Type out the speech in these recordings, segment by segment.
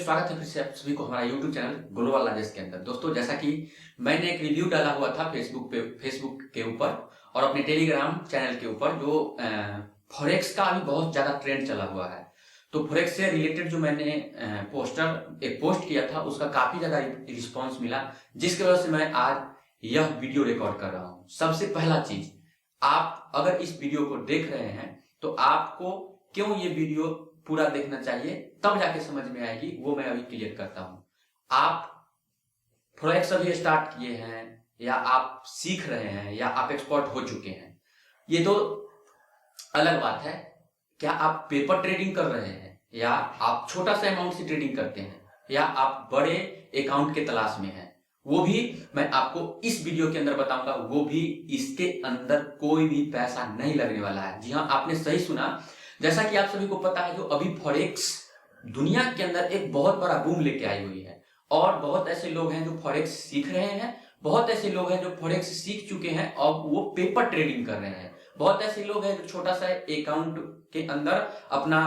स्वागत है फिर से आप सभी को हमारा YouTube चैनल ग्लोबल नॉलेज के अंदर। दोस्तों, जैसा कि मैंने एक रिव्यू डाला हुआ था फेसबुक के ऊपर और अपने टेलीग्राम चैनल के ऊपर, जो फॉरेक्स का अभी बहुत ज्यादा ट्रेंड चला हुआ है। तो फॉरेक्स से रिलेटेड जो मैंने एक पोस्ट किया था, उसका काफी ज्यादा रिस्पॉन्स मिला, जिसकी वजह से मैं आज यह वीडियो रिकॉर्ड कर रहा हूँ। सबसे पहला चीज, आप अगर इस वीडियो को देख रहे हैं तो आपको क्यों ये वीडियो पूरा देखना चाहिए, तब जाके समझ में आएगी, वो मैं अभी क्लियर करता हूं। आप फॉरेक्स अभी स्टार्ट किए हैं या आप सीख रहे हैं या आप एक्सपर्ट हो चुके हैं, ये तो अलग बात है। क्या आप पेपर ट्रेडिंग कर रहे हैं या आप छोटा सा अमाउंट से ट्रेडिंग करते हैं या आप बड़े अकाउंट के तलाश में हैं, वो भी मैं आपको इस वीडियो के अंदर बताऊंगा। वो भी इसके अंदर कोई भी पैसा नहीं लगने वाला है। जी हाँ, आपने सही सुना। जैसा कि आप सभी को पता है, जो अभी फॉरेक्स दुनिया के अंदर एक बहुत बड़ा बूम लेके आई हुई है और बहुत ऐसे लोग हैं जो फॉरेक्स सीख रहे हैं, बहुत ऐसे लोग हैं जो फॉरेक्स सीख चुके हैं और वो पेपर ट्रेडिंग कर रहे हैं, बहुत ऐसे लोग हैं जो छोटा सा अकाउंट के अंदर अपना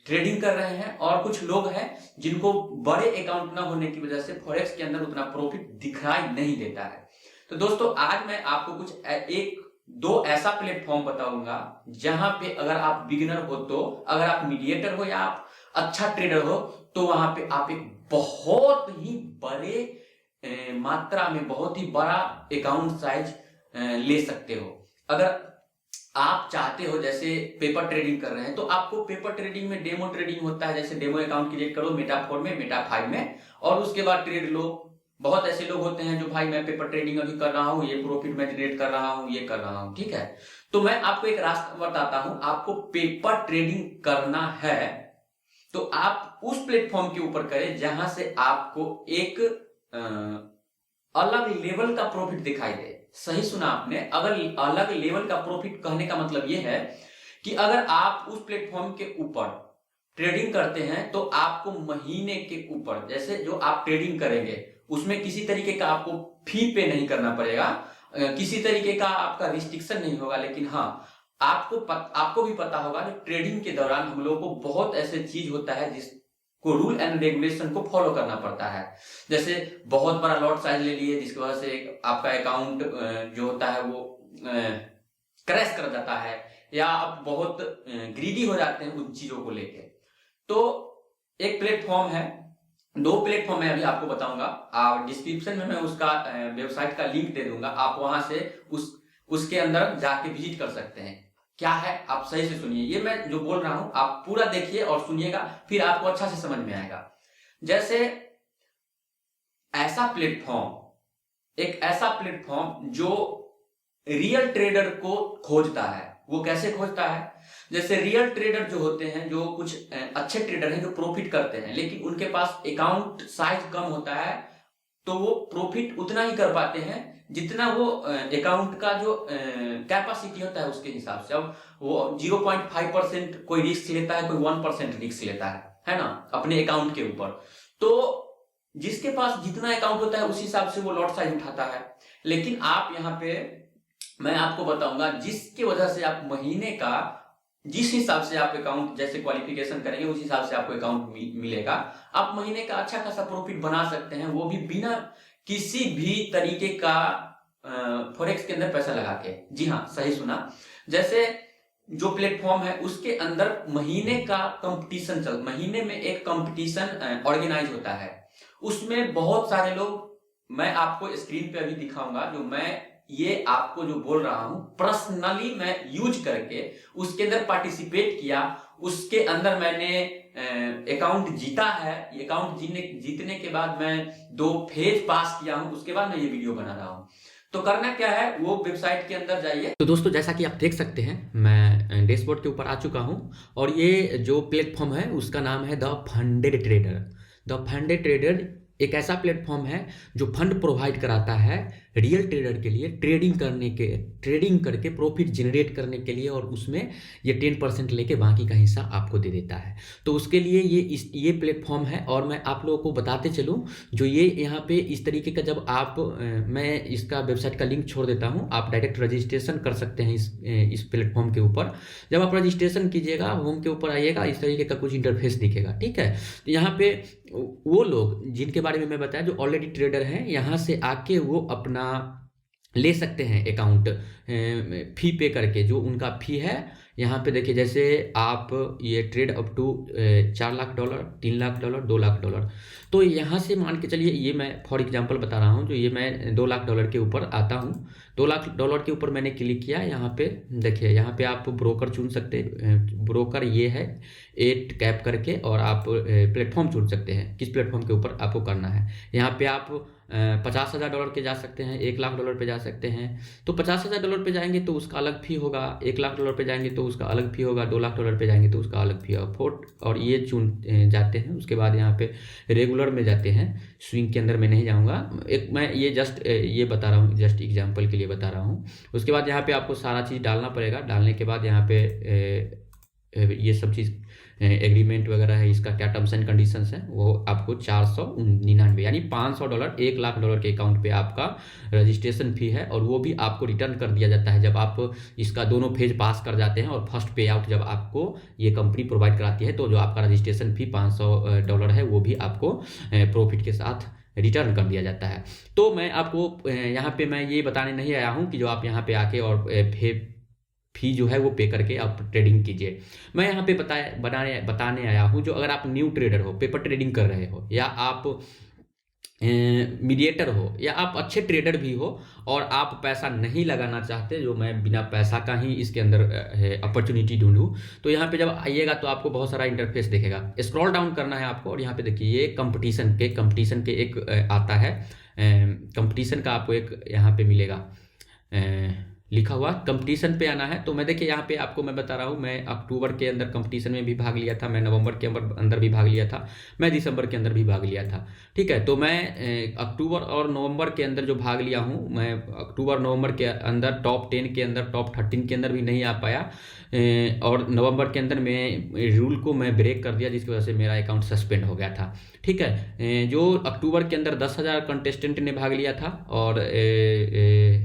ट्रेडिंग कर रहे हैं और कुछ लोग हैं जिनको बड़े अकाउंट ना होने की वजह से फॉरेक्स के अंदर उतना प्रॉफिट दिखाई नहीं देता है। तो दोस्तों, आज मैं आपको कुछ एक दो ऐसा प्लेटफॉर्म बताऊंगा जहां पे अगर आप बिगिनर हो, तो अगर आप मीडिएटर हो या आप अच्छा ट्रेडर हो, तो वहां पे आप एक बहुत ही बड़े मात्रा में बहुत ही बड़ा अकाउंट साइज ले सकते हो। अगर आप चाहते हो, जैसे पेपर ट्रेडिंग कर रहे हैं, तो आपको पेपर ट्रेडिंग में डेमो ट्रेडिंग होता है। जैसे डेमो अकाउंट क्रिएट करो मेटा 4 में, मेटा 5 में, और उसके बाद ट्रेड लो। बहुत ऐसे लोग होते हैं जो भाई मैं पेपर ट्रेडिंग अभी कर रहा हूं, ये प्रॉफिट मैं जनरेट कर रहा हूं, ये कर रहा हूं, ठीक है। तो मैं आपको एक रास्ता बताता हूं। आपको पेपर ट्रेडिंग करना है तो आप उस प्लेटफॉर्म के ऊपर करें जहां से आपको एक अलग लेवल का प्रॉफिट दिखाई दे। सही सुना आपने। अगर अलग लेवल का प्रॉफिट कहने का मतलब यह है कि अगर आप उस प्लेटफॉर्म के ऊपर ट्रेडिंग करते हैं तो आपको महीने के ऊपर, जैसे जो आप ट्रेडिंग करेंगे उसमें किसी तरीके का आपको फी पे नहीं करना पड़ेगा, किसी तरीके का आपका रिस्ट्रिक्शन नहीं होगा। लेकिन हाँ, आपको भी पता होगा कि ट्रेडिंग के दौरान हम लोगों को बहुत ऐसे चीज होता है जिसको रूल एंड रेगुलेशन को फॉलो करना पड़ता है। जैसे बहुत बड़ा लॉट साइज ले लिए, जिसकी वजह से आपका अकाउंट जो होता है वो क्रैश कर जाता है, या आप बहुत ग्रीडी हो जाते हैं उन चीजों को लेके। तो एक प्लेटफॉर्म है, दो प्लेटफॉर्म मैं अभी आपको बताऊंगा। डिस्क्रिप्शन में मैं उसका वेबसाइट का लिंक दे दूंगा, आप वहां से उसके अंदर जाके विजिट कर सकते हैं। क्या है, आप सही से सुनिए। ये मैं जो बोल रहा हूं आप पूरा देखिए और सुनिएगा, फिर आपको अच्छा से समझ में आएगा। जैसे एक ऐसा प्लेटफॉर्म जो रियल ट्रेडर को खोजता है। वो कैसे खोजता है? जैसे रियल ट्रेडर जो होते हैं, जो कुछ अच्छे ट्रेडर हैं जो प्रॉफिट करते हैं, लेकिन उनके पास अकाउंट साइज कम होता है, तो वो प्रॉफिट उतना ही कर पाते हैं जितना वो अकाउंट का जो कैपेसिटी होता है उसके हिसाब से। अब वो 0.5% कोई रिस्क लेता है, कोई 1% रिस्क लेता है ना, अपने अकाउंट के ऊपर। तो जिसके पास जितना अकाउंट होता है उस हिसाब से वो लॉट साइज उठाता है। लेकिन आप यहाँ पे मैं आपको बताऊंगा, जिसकी वजह से आप महीने का, जिस हिसाब से आप अकाउंट जैसे क्वालिफिकेशन करेंगे उस हिसाब से आपको अकाउंट मिलेगा। आप महीने का अच्छा खासा प्रॉफिट बना सकते हैं, वो भी बिना किसी भी तरीके का फॉरेक्स के अंदर पैसा लगा के। जी हाँ, सही सुना। जैसे जो प्लेटफॉर्म है उसके अंदर महीने का कंपटीशन महीने में एक कंपटीशन ऑर्गेनाइज होता है। उसमें बहुत सारे लोग, मैं आपको स्क्रीन पे अभी दिखाऊंगा, जो मैं ये आपको जो बोल रहा हूं पर्सनली मैं यूज करके उसके अंदर पार्टिसिपेट किया, उसके अंदर मैंने अकाउंट जीता है। ये अकाउंट जीतने के बाद मैं 2 फेज पास किया हूं, उसके बाद मैं ये वीडियो बना रहा हूं। तो करना क्या है, वो वेबसाइट के अंदर जाइए। तो दोस्तों, जैसा कि आप देख सकते हैं, मैं डैशबोर्ड के ऊपर आ चुका हूं और ये जो प्लेटफॉर्म है उसका नाम है the funded trader. The funded trader एक ऐसा प्लेटफॉर्म है जो फंड प्रोवाइड कराता है रियल ट्रेडर के लिए ट्रेडिंग करके प्रॉफिट जनरेट करने के लिए, और उसमें ये 10% लेके बाकी का हिस्सा आपको दे देता है। तो उसके लिए ये प्लेटफॉर्म है। और मैं आप लोगों को बताते चलूँ, जो ये यहाँ पे इस तरीके का जब आप मैं इसका वेबसाइट का लिंक छोड़ देता हूँ, आप डायरेक्ट रजिस्ट्रेशन कर सकते हैं इस प्लेटफॉर्म के ऊपर। जब आप रजिस्ट्रेशन कीजिएगा, होम के ऊपर आइएगा, इस तरीके का कुछ इंटरफेस दिखेगा, ठीक है। तो यहाँ पे वो लोग जिनके बारे में मैं बताया, जो ऑलरेडी ट्रेडर हैं, यहाँ से आके वो अपना ले सकते हैं अकाउंट फी पे करके। जो उनका फी है यहाँ पे देखिए, जैसे आप ये trade up to $4 lakh, $3 lakh, $2 lakh. तो यहाँ से मान के चलिए, ये मैं फॉर एग्जांपल बता रहा हूँ, जो ये मैं $2 लाख के ऊपर आता हूँ, $2 लाख के ऊपर मैंने क्लिक किया। यहाँ पे देखिए, यहाँ पे आप ब्रोकर चुन सकते हैं। ब्रोकर ये है 8 कैप करके, और आप प्लेटफॉर्म चुन सकते हैं किस प्लेटफॉर्म के ऊपर आपको करना है। यहाँ पे आप $50,000 के जा सकते हैं, $1 लाख पे जा सकते हैं। तो $50,000 पे जाएंगे तो उसका अलग फी होगा, $1 लाख पे जाएंगे तो उसका अलग फी होगा, $2 लाख पे जाएंगे तो उसका अलग फी होगा। और ये चुन जाते हैं। उसके बाद यहाँ पे रेगुलर में जाते हैं, स्विंग के अंदर मैं नहीं जाऊँगा। मैं ये जस्ट ये बता रहा हूँ, जस्ट एग्जाम्पल के लिए बता रहा हूँ। उसके बाद यहाँ पे आपको सारा चीज़ डालना पड़ेगा। डालने के बाद यहाँ पे ये सब चीज़ एग्रीमेंट वगैरह है, इसका क्या टर्म्स एंड कंडीशंस हैं, वो आपको $499 यानी $500 $1 लाख के अकाउंट पे आपका रजिस्ट्रेशन फी है। और वो भी आपको रिटर्न कर दिया जाता है जब आप इसका दोनों फेज पास कर जाते हैं। और फर्स्ट पे आउट जब आपको ये कंपनी प्रोवाइड कराती है, तो जो आपका रजिस्ट्रेशन फी $500 है, वो भी आपको प्रॉफिट के साथ रिटर्न कर दिया जाता है। तो मैं आपको यहाँ पे मैं ये बताने नहीं आया हूँ कि जो आप यहाँ पे आके और फी जो है वो पे करके आप ट्रेडिंग कीजिए। मैं यहाँ पे बताने आया हूँ, जो अगर आप न्यू ट्रेडर हो, पेपर ट्रेडिंग कर रहे हो, या आप मीडिएटर हो, या आप अच्छे ट्रेडर भी हो और आप पैसा नहीं लगाना चाहते, जो मैं बिना पैसा का ही इसके अंदर अपॉर्चुनिटी ढूंढूं, तो यहाँ पे जब आइएगा तो आपको बहुत सारा इंटरफेस दिखेगा। स्क्रॉल डाउन करना है आपको, और यहाँ पे देखिए ये कंपटीशन के एक आता है, कंपटीशन का आपको एक यहाँ पे मिलेगा लिखा हुआ। कंपटीशन पे आना है। तो मैं देखिए यहाँ पे आपको मैं बता रहा हूँ, मैं अक्टूबर के अंदर कंपटीशन में भी भाग लिया था, मैं नवंबर के अंदर भी भाग लिया था, मैं दिसंबर के अंदर भी भाग लिया था, ठीक है। तो मैं अक्टूबर और नवंबर के अंदर जो भाग लिया हूँ, मैं अक्टूबर नवंबर के अंदर टॉप 10 के अंदर, टॉप 13 के अंदर भी नहीं आ पाया, और नवंबर के अंदर मैं रूल को मैं ब्रेक कर दिया, जिसकी वजह से मेरा अकाउंट सस्पेंड हो गया था, ठीक है। जो अक्टूबर के अंदर 10,000 कंटेस्टेंट ने भाग लिया था, और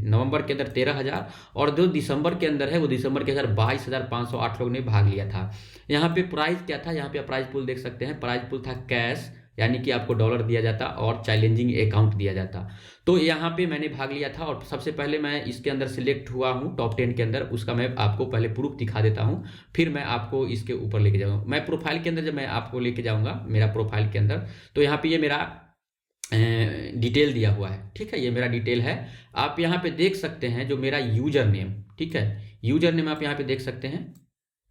नवंबर के अंदर 13,000, और जो दिसंबर के अंदर है वो दिसंबर के अंदर 22,508 लोग ने भाग लिया था। यहाँ पे प्राइस क्या था, यहाँ पे प्राइस पूल देख सकते हैं। प्राइस पूल था कैश, यानी कि आपको डॉलर दिया जाता और चैलेंजिंग अकाउंट दिया जाता। तो यहाँ पे मैंने भाग लिया था, और सबसे पहले मैं इसके अंदर सिलेक्ट हुआ हूँ टॉप 10 के अंदर। उसका मैं आपको पहले प्रूफ दिखा देता हूँ, फिर मैं आपको इसके ऊपर लेके जाऊँगा। मैं प्रोफाइल के अंदर जब मैं आपको लेके जाऊँगा, मेरा प्रोफाइल के अंदर, तो यहाँ पे ये मेरा डिटेल दिया हुआ है, ठीक है। ये मेरा डिटेल है। आप यहाँ पे देख सकते हैं जो मेरा यूजर नेम, ठीक है, यूजर नेम आप यहाँ पे देख सकते हैं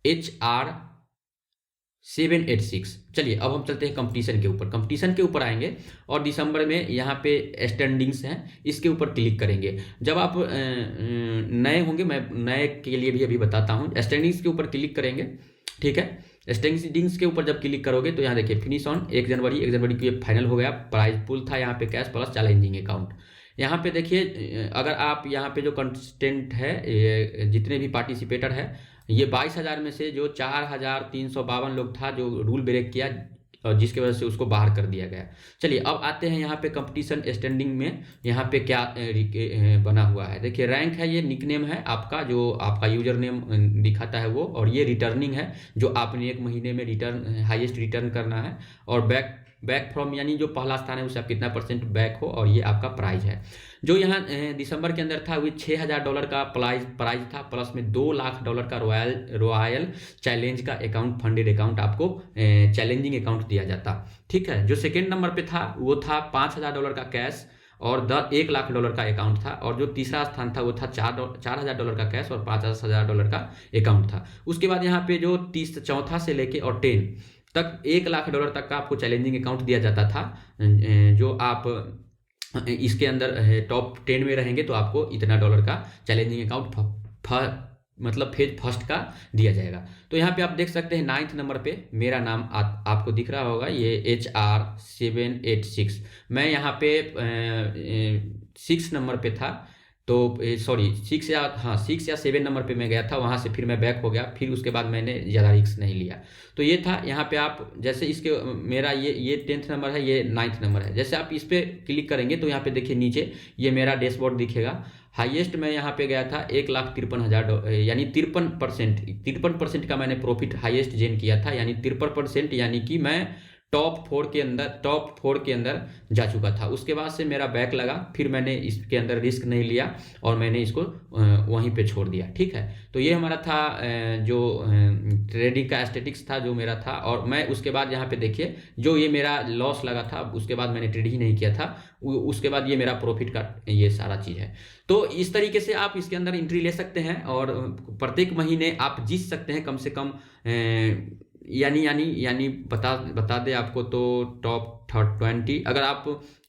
HR786। चलिए अब हम चलते हैं कंपटीशन के ऊपर। कंपटीशन के ऊपर आएंगे और दिसंबर में यहाँ पे स्टैंडिंग्स हैं, इसके ऊपर क्लिक करेंगे। जब आप नए होंगे, मैं नए के लिए भी अभी बताता हूँ, स्टैंडिंग्स के ऊपर क्लिक करेंगे, ठीक है। स्टैंडिंग्स के ऊपर जब क्लिक करोगे तो यहाँ देखिए फिनिश ऑन 1 जनवरी को ये फाइनल हो गया। प्राइस पूल था यहाँ पे कैश प्लस चैलेंजिंग अकाउंट। यहाँ पे देखिए, अगर आप यहाँ पे जो कंटेस्टेंट है, जितने भी पार्टिसिपेटर है, ये 22,000 में से जो 4,352 लोग था जो रूल ब्रेक किया, और जिसकी वजह से उसको बाहर कर दिया गया। चलिए अब आते हैं यहाँ पे कंपटीशन स्टैंडिंग में, यहाँ पे क्या बना हुआ है। देखिए रैंक है, ये निकनेम है आपका, जो आपका यूजर नेम दिखाता है वो, और ये रिटर्निंग है, जो आपने 1 महीने में रिटर्न हाईएस्ट रिटर्न करना है, और बैक फ्रॉम यानी जो पहला स्थान है उससे आप कितना % बैक हो, और ये आपका प्राइस है। जो यहाँ दिसंबर के अंदर था वो $6,000 का प्राइस था, प्लस में $2 लाख का रॉयल चैलेंज का अकाउंट, फंडेड अकाउंट आपको चैलेंजिंग अकाउंट दिया जाता, ठीक है। जो सेकेंड नंबर पे था वो था $5,000 का कैश और $1 लाख का अकाउंट था, और जो तीसरा स्थान था वो था $4,000 का कैश और $5,000 का अकाउंट था। उसके बाद यहाँ पे जो चौथा से लेके और 10 तक $1 लाख तक का आपको चैलेंजिंग अकाउंट दिया जाता था। जो आप इसके अंदर टॉप 10 में रहेंगे तो आपको इतना डॉलर का चैलेंजिंग अकाउंट मतलब फेज फर्स्ट का दिया जाएगा। तो यहाँ पे आप देख सकते हैं 9th नंबर पे मेरा नाम आपको दिख रहा होगा, ये HR786। मैं यहाँ पे 6 नंबर पे था, तो सॉरी 6 या 7 नंबर पे मैं गया था, वहाँ से फिर मैं बैक हो गया, फिर उसके बाद मैंने ज़्यादा रिस्क नहीं लिया। तो ये था। यहाँ पे आप जैसे इसके मेरा ये 10th नंबर है, ये 9th नंबर है। जैसे आप इस पर क्लिक करेंगे तो यहाँ पे देखिए नीचे ये मेरा डैशबोर्ड दिखेगा। हाईएस्ट मैं यहाँ पे गया था 1,53,000, यानी 53% का मैंने प्रॉफिट हाईएस्ट जेन किया था, यानी 53%, यानी कि मैं टॉप 4 के अंदर जा चुका था। उसके बाद से मेरा बैक लगा, फिर मैंने इसके अंदर रिस्क नहीं लिया और मैंने इसको वहीं पे छोड़ दिया। ठीक है, तो ये हमारा था जो ट्रेडिंग का स्टेटिक्स था जो मेरा था। और मैं उसके बाद यहाँ पे देखिए जो ये मेरा लॉस लगा था, उसके बाद मैंने ट्रेड ही नहीं किया था, उसके बाद ये मेरा प्रॉफिट का ये सारा चीज़ है। तो इस तरीके से आप इसके अंदर एंट्री ले सकते हैं और प्रत्येक महीने आप जीत सकते हैं कम से कम यानी बता दे आपको, तो टॉप 20, अगर आप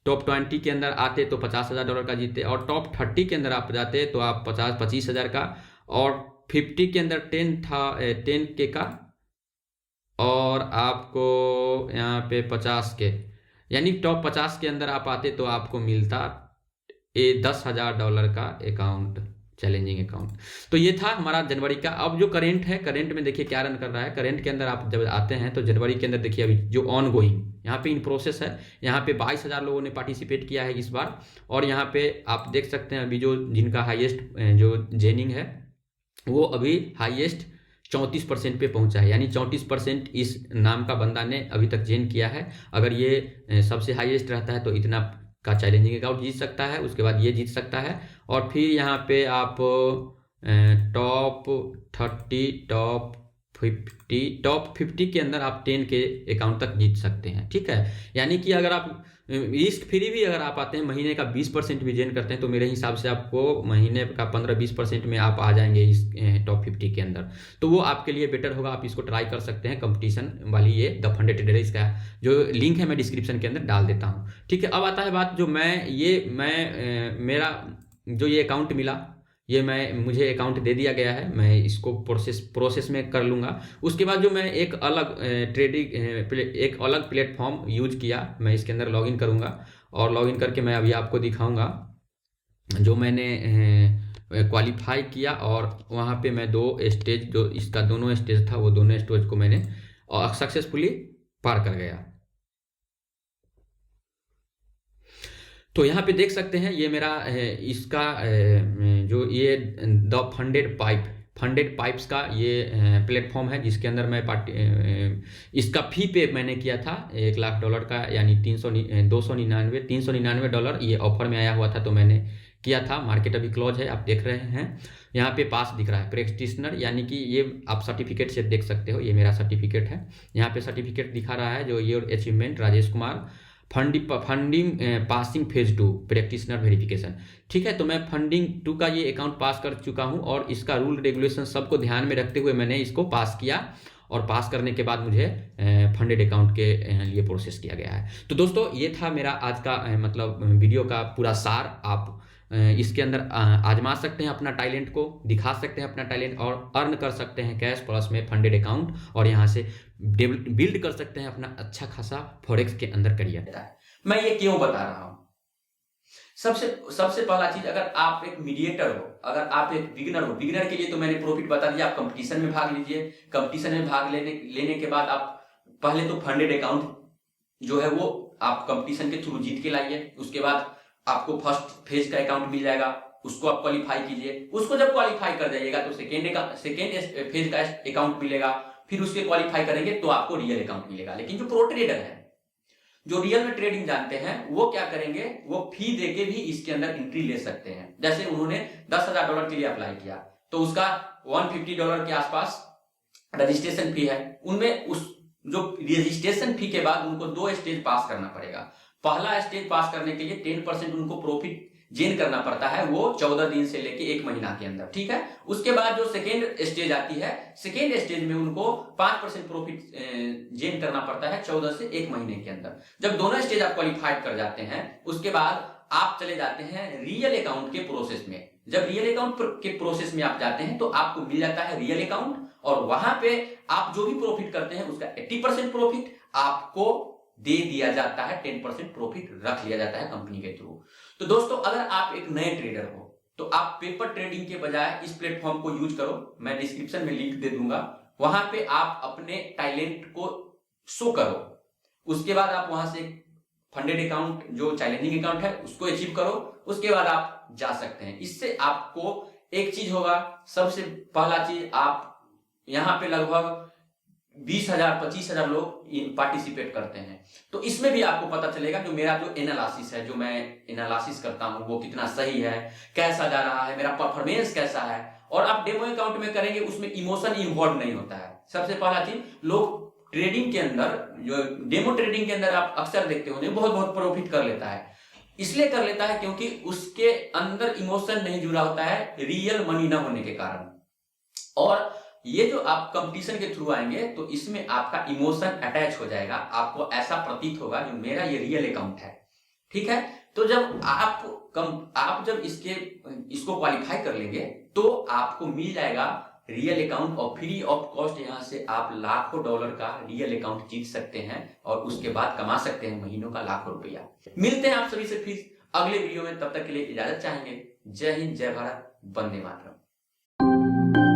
टॉप 20 के अंदर आते तो $50,000 का जीते, और टॉप 30 के अंदर आप जाते तो आप 25,000 का, और 50 के अंदर 10K का, और आपको यहाँ पे 50 के, यानी टॉप 50 के अंदर आप आते तो आपको मिलता $10,000 का अकाउंट, चैलेंजिंग अकाउंट। तो ये था हमारा जनवरी का। अब जो करेंट है, करेंट में देखिए क्या रन कर रहा है। करेंट के अंदर आप जब आते हैं तो जनवरी के अंदर देखिए अभी जो ऑन गोइंग यहाँ पे इन प्रोसेस है, यहाँ पे 22,000 लोगों ने पार्टिसिपेट किया है इस बार। और यहाँ पे आप देख सकते हैं अभी जो जिनका हाईएस्ट जो जेनिंग है वो अभी हाईएस्ट 34% पे पहुंचा है, यानी 34% इस नाम का बंदा ने अभी तक जेन किया है। अगर ये सबसे हाईएस्ट रहता है तो इतना का चैलेंजिंग अकाउंट जीत सकता है, उसके बाद ये जीत सकता है। और फिर यहाँ पे आप टॉप 30, टॉप 50 के अंदर आप 10 के अकाउंट तक जीत सकते हैं। ठीक है, यानी कि अगर आप रिस्क फ्री भी अगर आप आते हैं, महीने का 20% भी जेन करते हैं, तो मेरे हिसाब से आपको महीने का 15-20% में आप आ जाएंगे इस टॉप 50 के अंदर। तो वो आपके लिए बेटर होगा, आप इसको ट्राई कर सकते हैं। कंपटीशन वाली ये द फंडे ट्रेडर, इसका जो लिंक है मैं डिस्क्रिप्शन के अंदर डाल देता हूँ। ठीक है, अब आता है बात जो मेरा जो ये अकाउंट मिला, ये मुझे अकाउंट दे दिया गया है, मैं इसको प्रोसेस में कर लूँगा। उसके बाद जो मैं एक अलग प्लेटफॉर्म यूज किया, मैं इसके अंदर लॉगिन करूँगा, और लॉगिन करके मैं अभी आपको दिखाऊँगा जो मैंने क्वालिफाई किया। और वहाँ पे मैं 2 स्टेज, जो इसका दोनों स्टेज था, वो दोनों स्टेज को मैंने सक्सेसफुली पार कर गया। तो यहाँ पे देख सकते हैं ये मेरा इसका जो ये द फंडेड पाइप्स का ये प्लेटफॉर्म है, जिसके अंदर मैं इसका फी पे मैंने किया था $1,00,000 का, यानी $399 ये ऑफर में आया हुआ था, तो मैंने किया था। मार्केट अभी क्लोज है, आप देख रहे हैं यहाँ पे पास दिख रहा है प्रैक्टिशनर, यानी कि ये आप सर्टिफिकेट से देख सकते हो, ये मेरा सर्टिफिकेट है। यहाँ पे सर्टिफिकेट दिखा रहा है जो your achievement Rajesh Kumar funding passing phase 2 practitioner verification. ठीक है, तो मैं फंडिंग 2 का ये अकाउंट पास कर चुका हूँ, और इसका रूल रेगुलेशन सबको ध्यान में रखते हुए मैंने इसको पास किया, और पास करने के बाद मुझे फंडेड अकाउंट के लिए प्रोसेस किया गया है। तो दोस्तों ये था मेरा आज का मतलब वीडियो का पूरा सार। आप इसके अंदर आजमा सकते हैं अपना टैलेंट को, दिखा सकते हैं अपना टैलेंट, और अर्न कर सकते हैं कैश प्लस में फंडेड अकाउंट, और यहाँ से बिल्ड कर सकते हैं अपना अच्छा खासा फॉरेक्स के अंदर करियर। मैं ये क्यों बता रहा हूं? सबसे पहला चीज, अगर आप एक मीडिएटर हो, अगर आप एक बिगिनर हो, बिगिनर के लिए तो मैंने प्रॉफिट बता दिया। आप कंपटीशन में भाग लीजिए। कंपटीशन में भाग लेने के बाद आप पहले तो फंडेड अकाउंट जो है वो आप कंपटीशन के थ्रू जीत के लाइए। उसके बाद आपको फर्स्ट फेज का अकाउंट मिल जाएगा, उसको आप क्वालिफाई कीजिए। उसको जब क्वालिफाई कर जाइएगा तो सेकेंड फेज का अकाउंट मिलेगा। फिर उसके क्वालिफाई करेंगे तो आपको रियल अकाउंट मिलेगा। लेकिन जो प्रो ट्रेडर है, जो रियल में ट्रेडिंग जानते हैं, वो क्या करेंगे, वो फी देके भी इसके अंदर एंट्री ले सकते हैं। जैसे उन्होंने $10,000 के लिए अप्लाई किया, तो उसका $150 के आसपास रजिस्ट्रेशन फी है। उनमें उस जो रजिस्ट्रेशन फी के बाद उनको 2 स्टेज पास करना पड़ेगा। पहला स्टेज पास करने के लिए 10% उनको प्रॉफिट जेन करना पड़ता है, वो 14 दिन से लेके 1 महीना के अंदर। ठीक है, उसके बाद जो सेकेंड स्टेज आती है, सेकेंड स्टेज में उनको 5% प्रॉफिट जेन करना पड़ता है 14 से 1 महीने के अंदर। जब दोनों स्टेज आप क्वालिफाइड कर जाते हैं, उसके बाद आप चले जाते हैं रियल अकाउंट के प्रोसेस में। जब रियल अकाउंट के प्रोसेस में आप जाते हैं तो आपको मिल जाता है रियल अकाउंट, और वहां पे आप जो भी प्रॉफिट करते हैं उसका 80% प्रॉफिट आपको दे दिया जाता है, 10% प्रॉफिट रख लिया जाता है कंपनी के थ्रू। तो दोस्तों अगर आप एक नए ट्रेडर हो तो आप पेपर ट्रेडिंग के बजाय इस प्लेटफॉर्म को यूज करो। मैं डिस्क्रिप्शन में लिंक दे दूंगा, वहां पे आप अपने टैलेंट को शो करो। उसके बाद आप वहां से फंडेड अकाउंट जो चैलेंजिंग अकाउंट है उसको अचीव करो, उसके बाद आप जा सकते हैं। इससे आपको एक चीज होगा, सबसे पहला चीज, आप यहाँ पे लगभग 20,000 25,000 लोग पार्टिसिपेट करते हैं। तो इसमें भी आपको पता चलेगा जो मेरा जो एनालिसिस है, जो मैं एनालिसिस करता हूं वो कितना सही है, कैसा जा रहा है, मेरा परफॉर्मेंस कैसा है। और आप डेमो अकाउंट में करेंगे उसमें इमोशन इन्वॉल्व नहीं होता है। सबसे पहला चीज, लोग ट्रेडिंग के अंदर, जो डेमो ट्रेडिंग के अंदर आप अक्सर देखते होंगे, बहुत बहुत प्रॉफिट कर लेता है। इसलिए कर लेता है क्योंकि उसके अंदर इमोशन नहीं जुड़ा होता है, रियल मनी ना होने के कारण। और ये जो आप कंपटीशन के थ्रू आएंगे तो इसमें आपका इमोशन अटैच हो जाएगा, आपको ऐसा प्रतीत होगा जो मेरा ये रियल अकाउंट है। ठीक है, तो जब आप जब इसको क्वालिफाई कर लेंगे तो आपको मिल जाएगा रियल अकाउंट, और फ्री ऑफ कॉस्ट यहां से आप लाखों डॉलर का रियल अकाउंट जीत सकते हैं और उसके बाद कमा सकते हैं महीनों का लाखों रुपया। मिलते हैं आप सभी से फिर अगले वीडियो में, तब तक के लिए इजाजत चाहेंगे। जय हिंद, जय भारत, वंदे मातरम।